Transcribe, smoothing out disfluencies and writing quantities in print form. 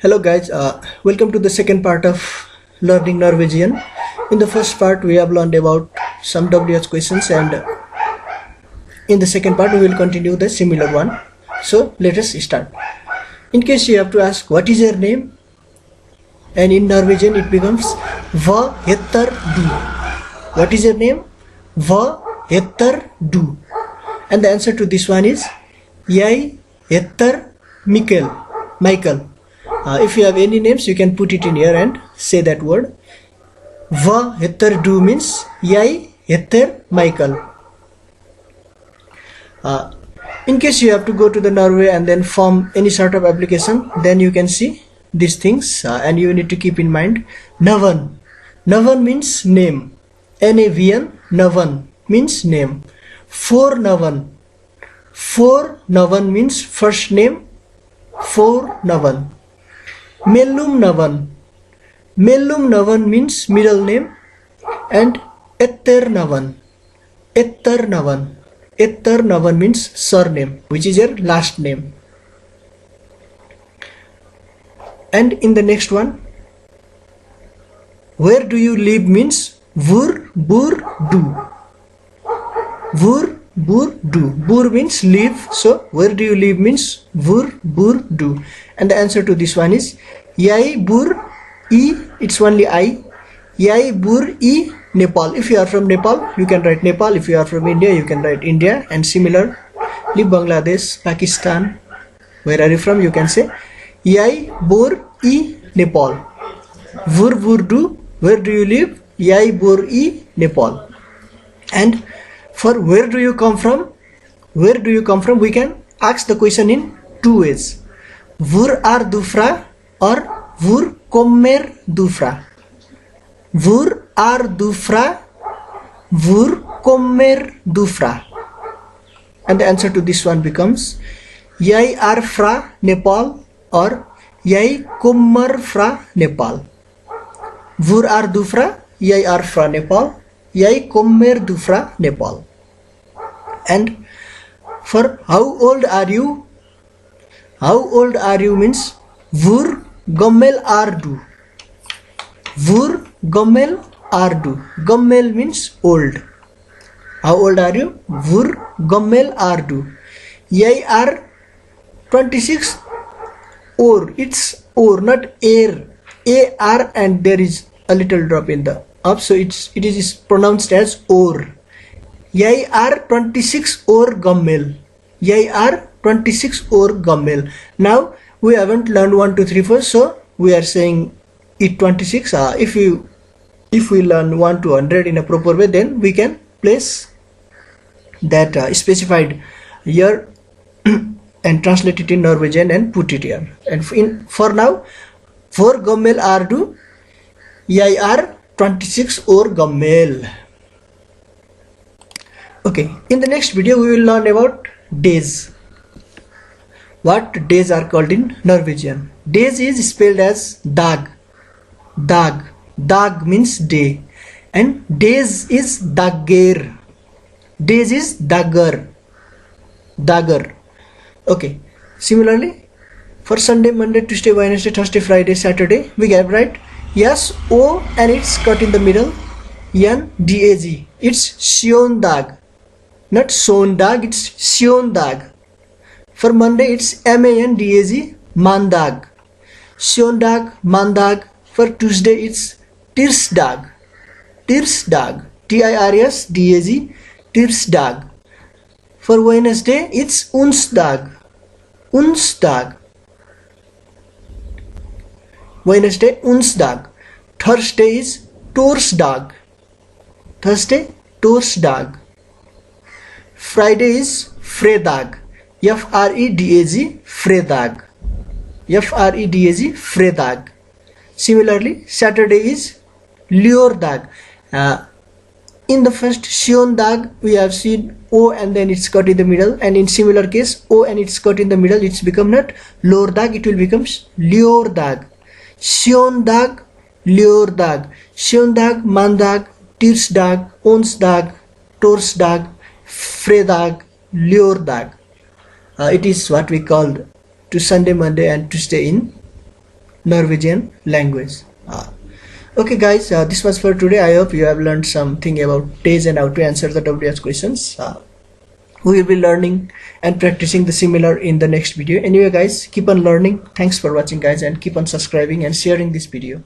Hello guys, welcome to the second part of learning Norwegian. In the first part we have learned about some WH questions, and in the second part we will continue the similar one. So let us start. In case you have to ask what is your name, and in Norwegian it becomes Hva heter du. What is your name? Hva heter du. And the answer to this one is Jeg heter Michael. If you have any names, you can put it in here and say that word. Hva heter du means Jeg heter Michael. In case you have to go to the Norway and then form any sort of application, then you can see these things, and you need to keep in mind Navn. Navn means name. Navn, Navn means name. For Navn means first name. For Navn. Mellum Navn means middle name. And Etter Navn means surname, which is your last name. And in the next one, where do you live means Hvor bor du. Hvor bor du. Bor means live, so where do you live means Hvor bor du. And the answer to this one is Jeg bor I, it's only I. Jeg bor I Nepal. If you are from Nepal, you can write Nepal. If you are from India, you can write India. And similarly, Bangladesh, Pakistan, where are you from, you can say Jeg bor I Nepal. Hvor bor du, where do you live? Jeg bor I Nepal. And for where do you come from, we can ask the question in two ways. Hvor er du fra or Hvor kommer du fra. Hvor er du fra, Hvor kommer du fra. And the answer to this one becomes Jeg er fra Nepal or Jeg kommer fra Nepal. Hvor er du fra? Jeg er fra Nepal. Jeg kommer du fra Nepal. And for how old are you? How old are you means Hvor gammel er du. Hvor gammel er du. Gammel means old. How old are you? Hvor gammel er du. Jeg er 26 år. It's or, not air. AR, and there is a little drop in the up, so it is pronounced as or. Jeg er 26 år gammel. Jeg er 26 år gammel. Now we haven't learned 1, 2, 3, 4, so we are saying it 26. If we learn 1 to 100 in a proper way, then we can place that specified year and translate it in Norwegian and put it here. And for now, Hvor gammel er du? Jeg er 26 år gammel. Okay, in the next video we will learn about days. What days are called in Norwegian. Days is spelled as dag. Dag. Dag means day. And days is dagger. Days is dagger. Dagger. Okay. Similarly, for Sunday, Monday, Tuesday, Wednesday, Thursday, Friday, Saturday, we have right yes, O, and it's cut in the middle. N, D-A-G. It's Sjondag. Not Sondag, it's Sjondag. For Monday, it's M-A-N-D-A-G. Mandag. Sjondag, Mandag. For Tuesday, it's Tirsdag. Tirsdag. T-I-R-S-D-A-G. Tirsdag. For Wednesday, it's Onsdag. Onsdag. Wednesday, Onsdag. Thursday is Torsdag. Thursday, Torsdag. Friday is Fredag. F-R-E-D-A-G. Fredag. F-R-E-D-A-G. Fredag. Similarly, Saturday is Lørdag. In the first Sjondag, we have seen O and then it's cut in the middle, and in similar case, O and it's cut in the middle, it's become not Lørdag, it will become Lørdag. Sjondag, Lørdag. Sjondag, Mandag, Tirsdag, Onsdag, Torsdag, Fredag, Lørdag. It is what we call to Sunday, Monday and Tuesday in Norwegian language. Okay guys, this was for today. I hope you have learned something about TES and how to answer the WH questions. We will be learning and practicing the similar in the next video. Anyway guys, keep on learning. Thanks for watching guys, and keep on subscribing and sharing this video.